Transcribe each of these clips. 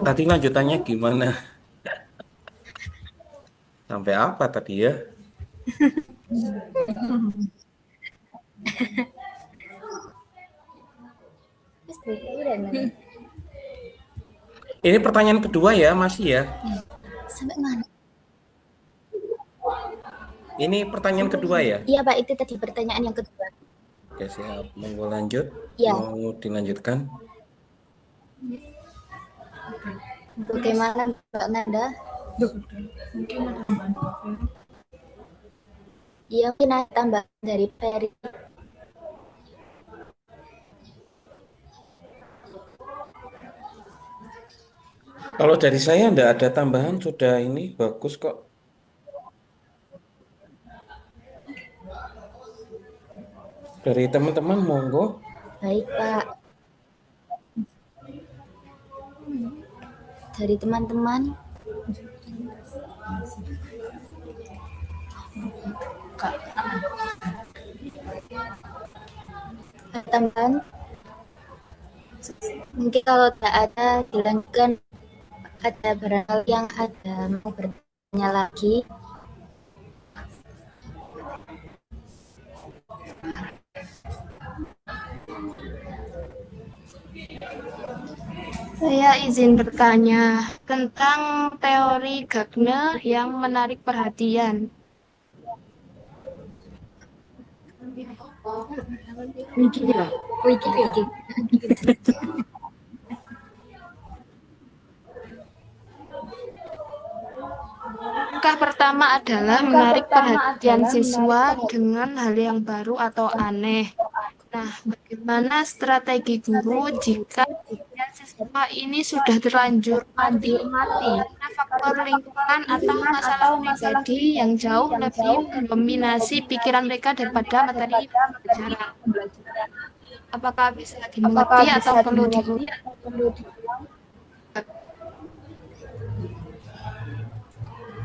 Tadi lanjutannya gimana? Sampai apa tadi ya? Ini pertanyaan kedua ya, masih ya? Sampai mana? Ini pertanyaan kedua ya? Iya Pak, itu tadi pertanyaan yang kedua. Oke, siap. Monggo lanjut. Ya, Mau dilanjutkan? bagaimana Mbak Nanda? Iya, mungkin ada tambahan dari Peri. Kalau dari saya enggak ada tambahan, sudah ini bagus kok. Dari teman-teman, monggo. Baik Pak, dari teman-teman ada tambahan. Mungkin kalau tak ada dilanjutkan, ada barangkali yang ada mau bertanya lagi. Saya izin bertanya tentang teori Gardner yang menarik perhatian. Wiki. Langkah pertama adalah menarik perhatian siswa dengan hal yang baru atau aneh. Nah, bagaimana strategi guru jika perhatian siswa ini sudah terlanjur mati? Karena faktor lingkungan atau masalah pribadi yang jauh lebih mendominasi pikiran mereka daripada materi pelajaran. Apakah bisa dimengerti atau perlu diulang?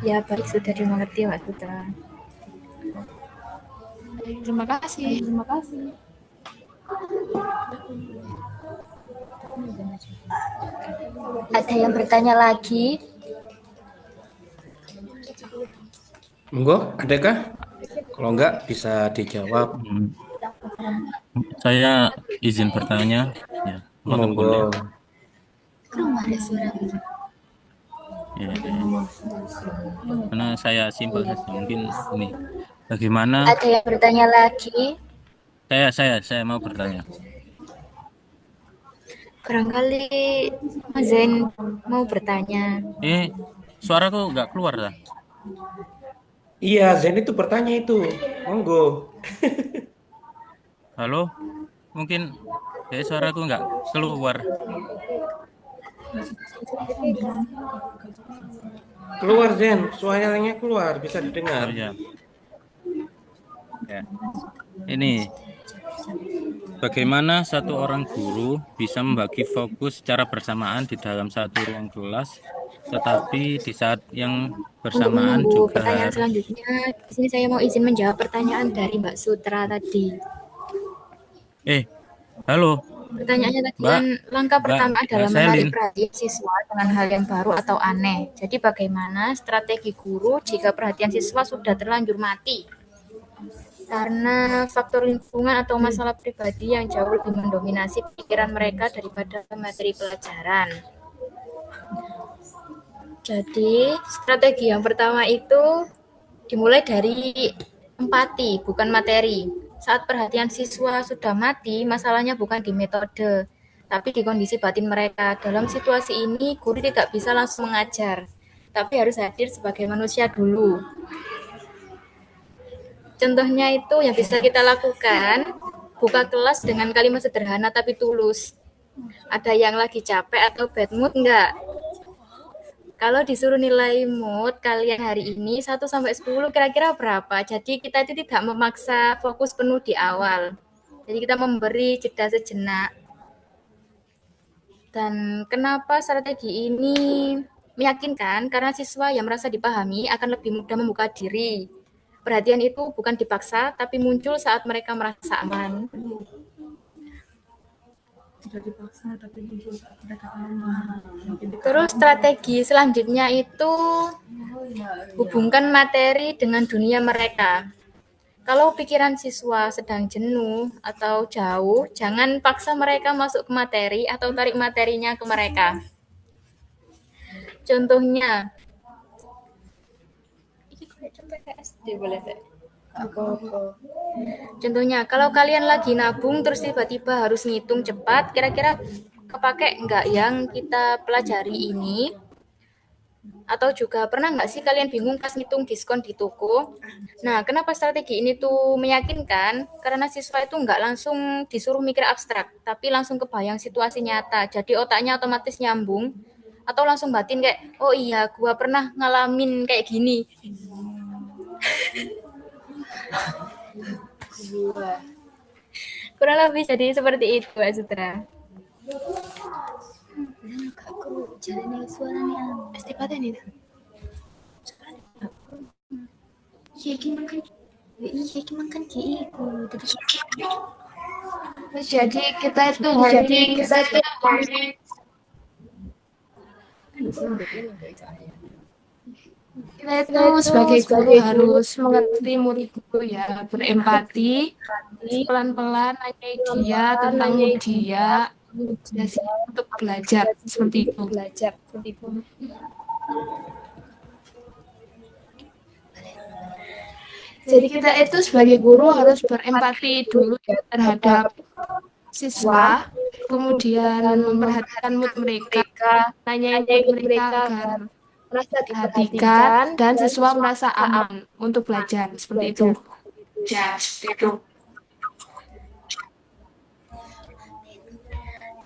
Ya, baik, sudah dimengerti Mbak Putra. Terima kasih. Ada yang bertanya lagi? Monggo, adakah? Kalau enggak, bisa dijawab. Saya izin bertanya, ya, kalau Monggo. boleh. Ada suara. Ya, ya. Karena saya simpel saja, mungkin ini. Bagaimana? Ada yang bertanya lagi? Saya mau bertanya. Barangkali Mas Zain mau bertanya. Suaraku nggak keluar lah. Iya, Zen itu bertanya itu. Monggo. Halo, mungkin suaraku nggak keluar. Keluar Zen, suaranya keluar, bisa didengar. Oh ya. Ya. Ini bagaimana satu orang guru bisa membagi fokus secara bersamaan di dalam satu ruang kelas, tetapi di saat yang bersamaan juga pertanyaan selanjutnya. Di sini saya mau izin menjawab pertanyaan dari Mbak Sutra tadi. Halo. Pertanyaannya tadi kan langkah pertama adalah menarik perhatian siswa dengan hal yang baru atau aneh. Jadi bagaimana strategi guru jika perhatian siswa sudah terlanjur mati? Karena faktor lingkungan atau masalah pribadi yang jauh lebih mendominasi pikiran mereka daripada materi pelajaran. Jadi strategi yang pertama itu dimulai dari empati, bukan materi. Saat perhatian siswa sudah mati, masalahnya bukan di metode, tapi di kondisi batin mereka. Dalam situasi ini, guru tidak bisa langsung mengajar, tapi harus hadir sebagai manusia dulu. Contohnya itu yang bisa kita lakukan, buka kelas dengan kalimat sederhana tapi tulus. Ada yang lagi capek atau bad mood enggak? Kalau disuruh nilai mood kalian hari ini 1-10 kira-kira berapa? Jadi kita itu tidak memaksa fokus penuh di awal. Jadi kita memberi jeda sejenak. Dan kenapa strategi ini meyakinkan? Karena siswa yang merasa dipahami akan lebih mudah membuka diri. Perhatian itu bukan dipaksa, tapi muncul saat mereka merasa aman. tidak dipaksa tapi muncul saat mereka aman. Terus strategi selanjutnya itu hubungkan materi dengan dunia mereka. Kalau pikiran siswa sedang jenuh atau jauh, jangan paksa mereka masuk ke materi atau tarik materinya ke mereka. Contohnya, Contohnya, kalau kalian lagi nabung terus tiba-tiba harus ngitung cepat, kira-kira kepake nggak yang kita pelajari ini? Atau juga pernah nggak sih kalian bingung pas ngitung diskon di toko? Nah, kenapa strategi ini tuh meyakinkan? Karena siswa itu nggak langsung disuruh mikir abstrak, tapi langsung kebayang situasi nyata. Jadi otaknya otomatis nyambung, atau langsung batin kayak, oh iya, gua pernah ngalamin kayak gini. Kurang lebih jadi seperti itu, Mbak Sutra. Jadi kita itu sebagai guru harus mengerti murid guru ya, berempati, pelan-pelan nanya dia tentang dia, dan siap untuk belajar seperti itu. Jadi kita itu sebagai guru harus berempati dulu terhadap siswa, kemudian memperhatikan mood mereka, nanyain mood mereka agar merasa diperhatikan dan siswa merasa aman untuk belajar seperti itu.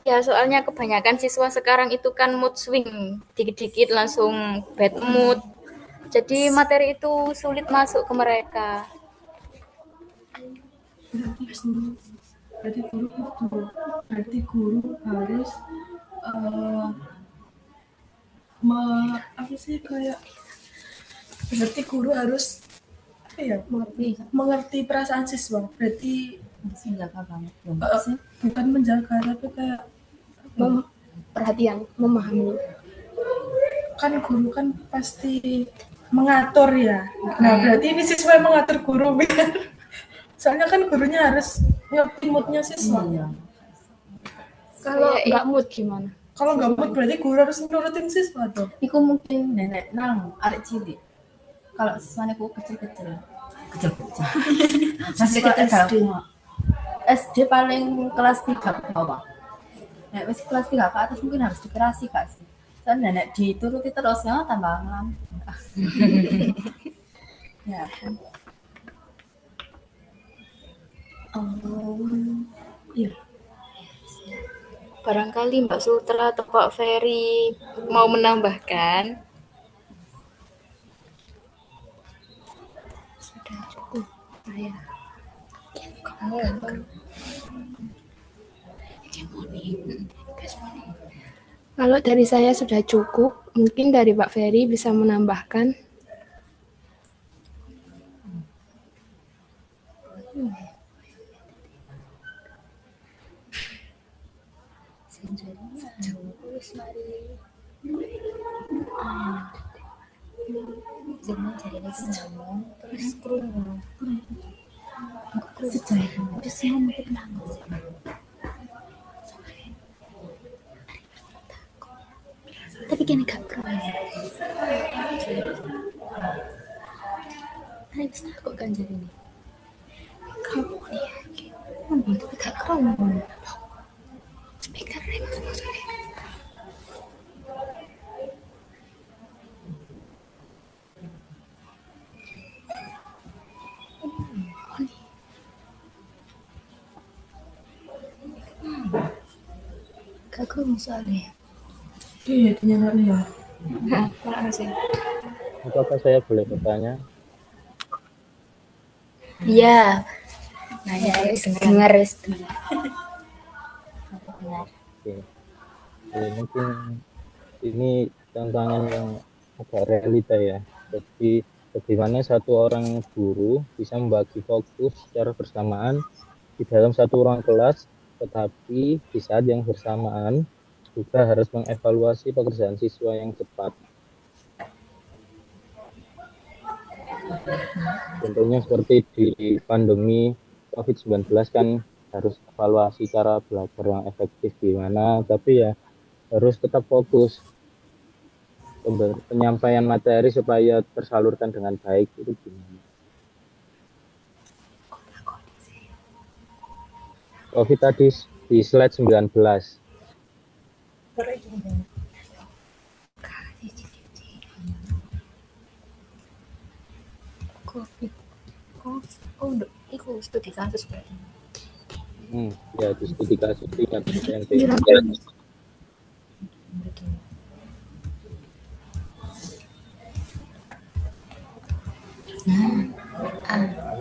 Ya, soalnya kebanyakan siswa sekarang itu kan mood swing, dikit-dikit langsung bad mood. Jadi materi itu sulit masuk ke mereka. Berarti guru harus berarti guru harus mengerti perasaan siswa. Berarti menjaga banget. Bukan menjaga tapi kayak Perhatian, memahami. kan guru kan pasti mengatur ya. Nah, berarti ini siswa yang mengatur guru biar soalnya kan gurunya harus ngerti moodnya siswa. Kalau nggak mood gimana? Kalau nggak mood berarti guru harus nurutin siswa tuh. Iku mungkin nenek nang arek cilik. Kalau siswanya ku kecil-kecil. Masih ke SD. SD paling kelas 3 ke bawah. Nek wis kelas 3 ke atas mungkin harus dikasih Kak sih. Soalnya nenek dituruti terus ya tambah ngelam. Ya. Iya. Barangkali Mbak Sutra atau Pak Ferry mau menambahkan. Sudah cukup. Ya. Kalau dari saya sudah cukup, mungkin dari Pak Ferry bisa menambahkan. Tapi kini gak pro. Harus takut kan jadi ini. Kamu nih, tapi gak keren. Speaker nih maksudnya. Kagak misalnya. Iya, ternyata ya. Makasih. Apakah saya boleh bertanya? Iya. Nah, ya, dengar. Oke. Mungkin ini tantangan yang agak realita ya. Jadi bagaimana satu orang guru bisa membagi fokus secara bersamaan di dalam satu ruang kelas tetapi di saat yang bersamaan juga harus mengevaluasi pekerjaan siswa yang cepat. Contohnya seperti di pandemi COVID-19 kan harus evaluasi cara belajar yang efektif gimana, tapi ya harus tetap fokus penyampaian materi supaya tersalurkan dengan baik itu gimana. COVID tadi di slide 19. COVID. Oh, itu studi kasus berarti. Ya, di studi kasus tingkat SMP.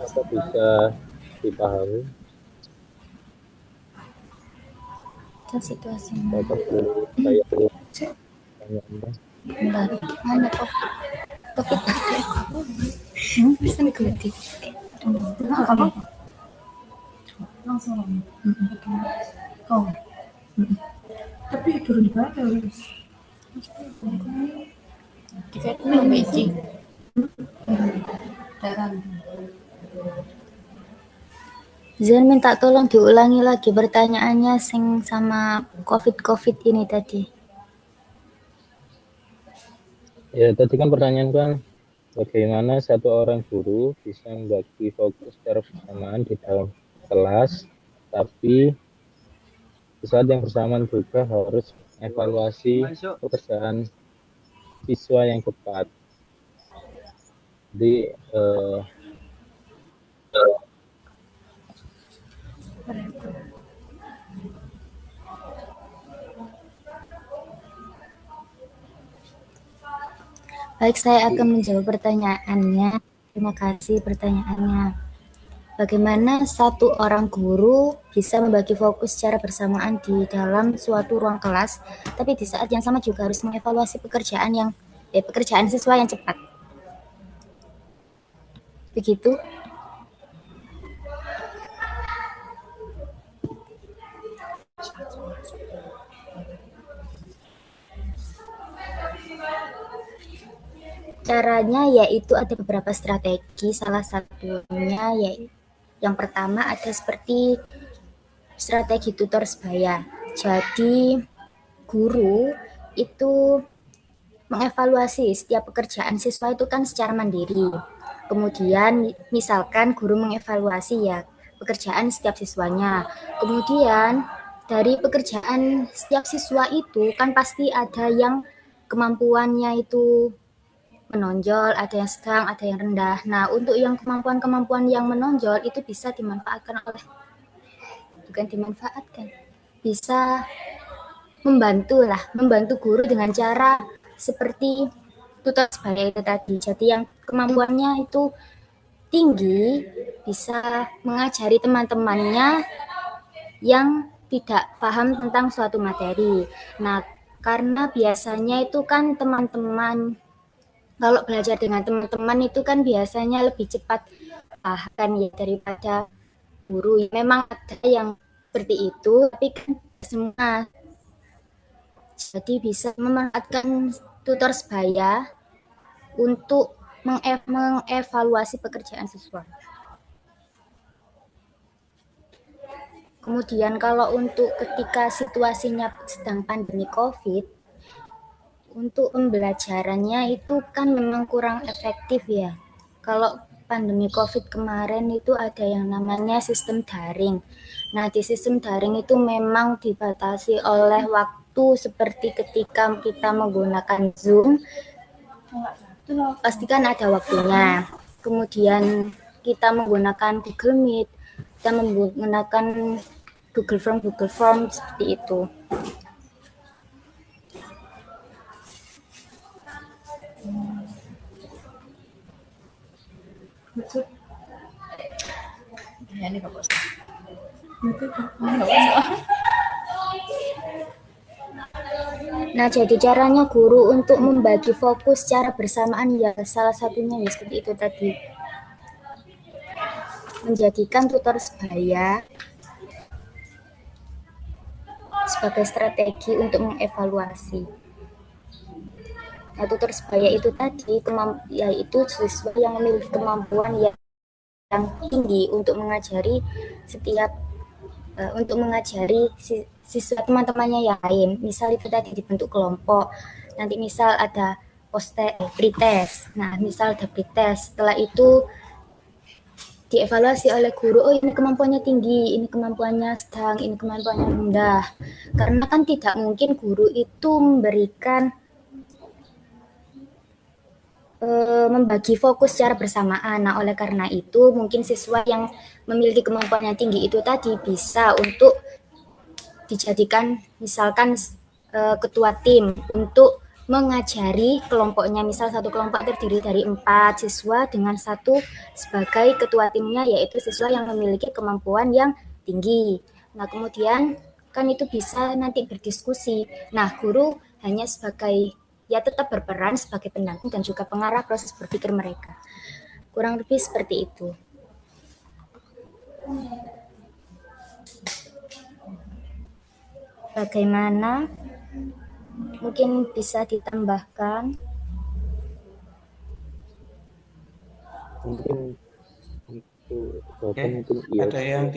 Apa bisa dipahami? Kan situasinya. Bapak perlu saya pertanyaannya. Bentar, mana COVID? COVID bisa diganti. Langsung. Oh. Tapi turun di mana? Kita itu Beijing. Zen minta tolong diulangi lagi pertanyaannya sing sama COVID ini tadi. Ya, tadi kan pertanyaan kan bagaimana satu orang guru bisa membagi fokus secara bersamaan di dalam kelas, tapi di saat yang bersamaan juga harus evaluasi pekerjaan siswa yang cepat. Jadi Baik, saya akan menjawab pertanyaannya. Terima kasih pertanyaannya. Bagaimana satu orang guru bisa membagi fokus secara bersamaan di dalam suatu ruang kelas, tapi di saat yang sama juga harus mengevaluasi pekerjaan siswa yang cepat. Begitu. Caranya yaitu ada beberapa strategi, salah satunya yaitu yang pertama ada seperti strategi tutor sebaya. Jadi guru itu mengevaluasi setiap pekerjaan siswa itu kan secara mandiri. Kemudian misalkan guru mengevaluasi ya pekerjaan setiap siswanya. Kemudian dari pekerjaan setiap siswa itu kan pasti ada yang kemampuannya itu menonjol, ada yang sedang, ada yang rendah. Nah, untuk yang kemampuan-kemampuan yang menonjol itu bisa dimanfaatkan bisa membantu guru dengan cara seperti tutor sebaya itu tadi. Jadi yang kemampuannya itu tinggi bisa mengajari teman-temannya yang tidak paham tentang suatu materi. Nah, karena biasanya itu kan teman-teman kalau belajar dengan teman-teman itu kan biasanya lebih cepat paham ya daripada guru. Memang ada yang seperti itu, tapi kan semua. Jadi bisa memanfaatkan tutor sebaya untuk mengevaluasi pekerjaan siswa. Kemudian kalau untuk ketika situasinya sedang pandemi COVID, untuk pembelajarannya itu kan memang kurang efektif ya. Kalau pandemi COVID kemarin itu ada yang namanya sistem daring. Nah, di sistem daring itu memang dibatasi oleh waktu seperti ketika kita menggunakan Zoom, pastikan ada waktunya. Kemudian kita menggunakan Google Meet, kita menggunakan Google Form seperti itu. Nah, jadi caranya guru untuk membagi fokus secara bersamaan ya salah satunya ya seperti itu tadi. Menjadikan tutor sebaya sebagai strategi untuk mengevaluasi. Atau tersebayar itu tadi, yaitu siswa yang memiliki kemampuan yang tinggi untuk mengajari siswa teman-temannya yang lain. Misal itu tadi dibentuk kelompok, nanti misal ada pretest. Nah, misal ada pretest, setelah itu dievaluasi oleh guru, oh ini kemampuannya tinggi, ini kemampuannya sedang, ini kemampuannya rendah. Karena kan tidak mungkin guru itu membagi fokus secara bersamaan. Nah, oleh karena itu mungkin siswa yang memiliki kemampuan yang tinggi itu tadi bisa untuk dijadikan misalkan ketua tim untuk mengajari kelompoknya. Misal satu kelompok terdiri dari 4 siswa dengan satu sebagai ketua timnya, yaitu siswa yang memiliki kemampuan yang tinggi. Nah, kemudian kan itu bisa nanti berdiskusi. Nah, guru hanya sebagai tetap berperan sebagai pendamping dan juga pengarah proses berpikir mereka. Kurang lebih seperti itu. Bagaimana? Mungkin bisa ditambahkan. Mungkin itu mungkin ada yang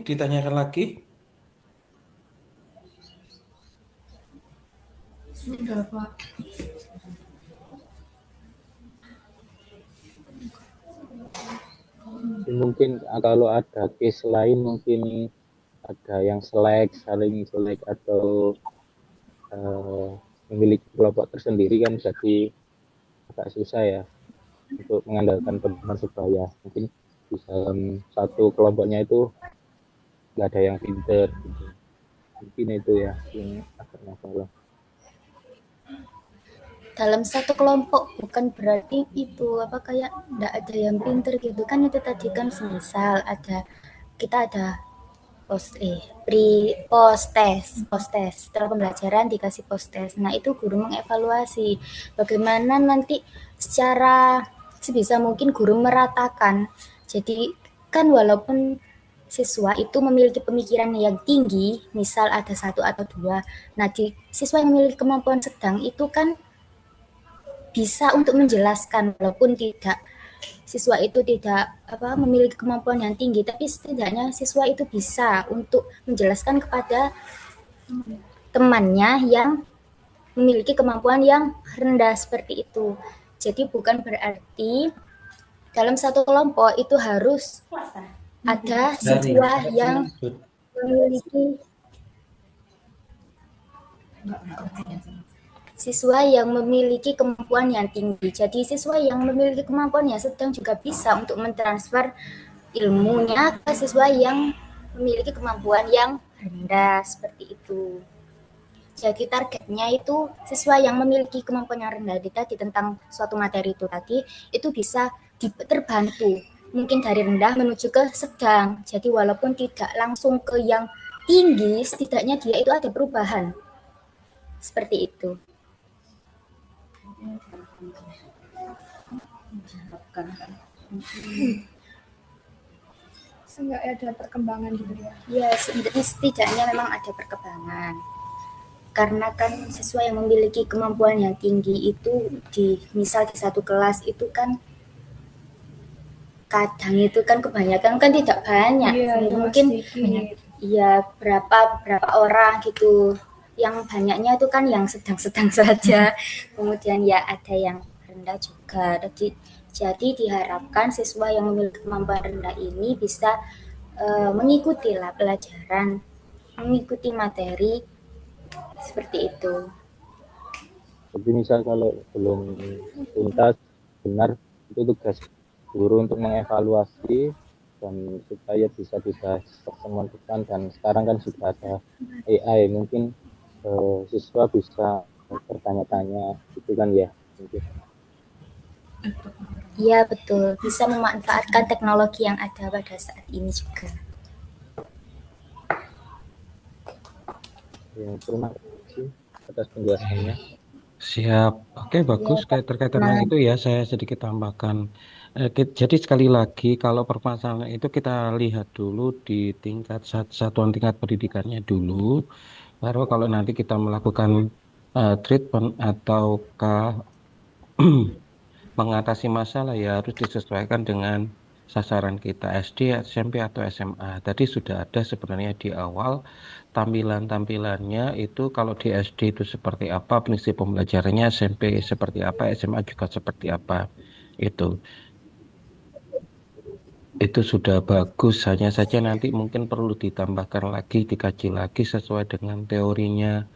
ditanyakan lagi? Sudah, Pak. Mungkin kalau ada case lain, mungkin ada yang saling selek atau memiliki kelompok tersendiri kan jadi agak susah ya untuk mengandalkan teman sebaya. Mungkin di dalam satu kelompoknya itu nggak ada yang pinter gitu. Mungkin itu ya yang agak masalah. Dalam satu kelompok bukan berarti itu kayak enggak ada yang pinter gitu kan. Itu tadi kan semisal kita ada post test setelah pembelajaran dikasih post test. Nah, itu guru mengevaluasi bagaimana nanti secara sebisa mungkin guru meratakan. Jadi kan walaupun siswa itu memiliki pemikiran yang tinggi, misal ada 1 atau 2, nah di siswa yang memiliki kemampuan sedang itu kan bisa untuk menjelaskan, walaupun siswa itu tidak memiliki kemampuan yang tinggi, tapi setidaknya siswa itu bisa untuk menjelaskan kepada temannya yang memiliki kemampuan yang rendah seperti itu. Jadi bukan berarti dalam satu kelompok itu harus ada siswa yang memiliki kemampuan yang tinggi. Jadi siswa yang memiliki kemampuan yang sedang juga bisa untuk mentransfer ilmunya ke siswa yang memiliki kemampuan yang rendah seperti itu. Jadi targetnya itu siswa yang memiliki kemampuan yang rendah tadi tentang suatu materi itu tadi itu bisa terbantu mungkin dari rendah menuju ke sedang. Jadi walaupun tidak langsung ke yang tinggi, setidaknya dia itu ada perubahan seperti itu. Seenggaknya ada perkembangan gitu ya. Ya, setidaknya memang ada perkembangan. Karena kan siswa yang memiliki kemampuan yang tinggi itu misal di satu kelas itu kan kadang itu kan kebanyakan kan tidak banyak. Mungkin berapa orang gitu. Yang banyaknya itu kan yang sedang-sedang saja. Kemudian ada yang rendah juga. Jadi diharapkan siswa yang memiliki kemampuan rendah ini bisa mengikuti pelajaran, mengikuti materi seperti itu. Jadi misal kalau belum tuntas benar itu tugas guru untuk mengevaluasi dan supaya bisa dibahas pertemuan depan. Dan sekarang kan sudah ada AI, mungkin siswa bisa bertanya-tanya gitu kan ya mungkin. Iya betul, bisa memanfaatkan teknologi yang ada pada saat ini juga. Ya, terima kasih atas penjelasannya. Siap. Oke, bagus. Terkait dengan itu ya, saya sedikit tambahkan. Jadi sekali lagi, kalau permasalahan itu kita lihat dulu di tingkat satuan tingkat pendidikannya dulu. Baru kalau nanti kita melakukan treatment ataukah mengatasi masalah ya harus disesuaikan dengan sasaran kita SD, SMP atau SMA. Tadi sudah ada sebenarnya di awal tampilan-tampilannya itu kalau di SD itu seperti apa, prinsip pembelajarannya, SMP seperti apa, SMA juga seperti apa. Itu itu sudah bagus, hanya saja nanti mungkin perlu ditambahkan lagi, dikaji lagi sesuai dengan teorinya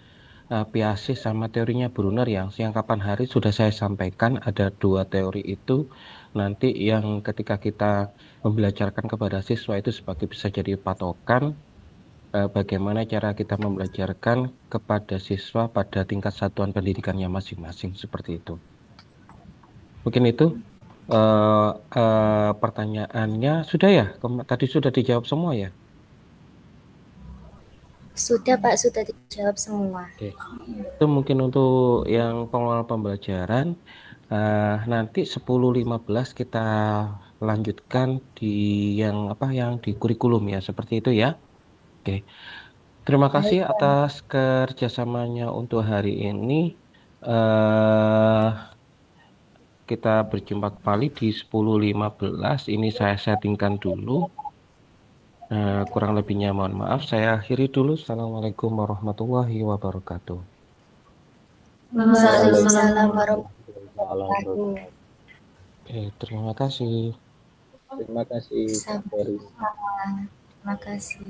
Piaget sama teorinya Brunner yang kapan hari sudah saya sampaikan ada dua teori itu nanti yang ketika kita membelajarkan kepada siswa itu sebagai bisa jadi patokan bagaimana cara kita membelajarkan kepada siswa pada tingkat satuan pendidikannya masing-masing seperti itu. Mungkin itu pertanyaannya sudah ya? Tadi sudah dijawab semua ya? Sudah Pak, sudah dijawab semua. Oke. Itu mungkin untuk yang pengelola pembelajaran. Nanti 10.15 kita lanjutkan di yang di kurikulum ya, seperti itu ya. Oke. Terima kasih atas kerjasamanya untuk hari ini. eh kita berjumpa kembali di 10.15. Ini saya settingkan dulu. Kurang lebihnya mohon maaf. Saya akhiri dulu. Assalamualaikum warahmatullahi wabarakatuh. Waalaikumsalam warahmatullahi Waalaikumsalam. wabarakatuh. Oke, terima kasih. Terima kasih, Pak Ferry. Terima kasih.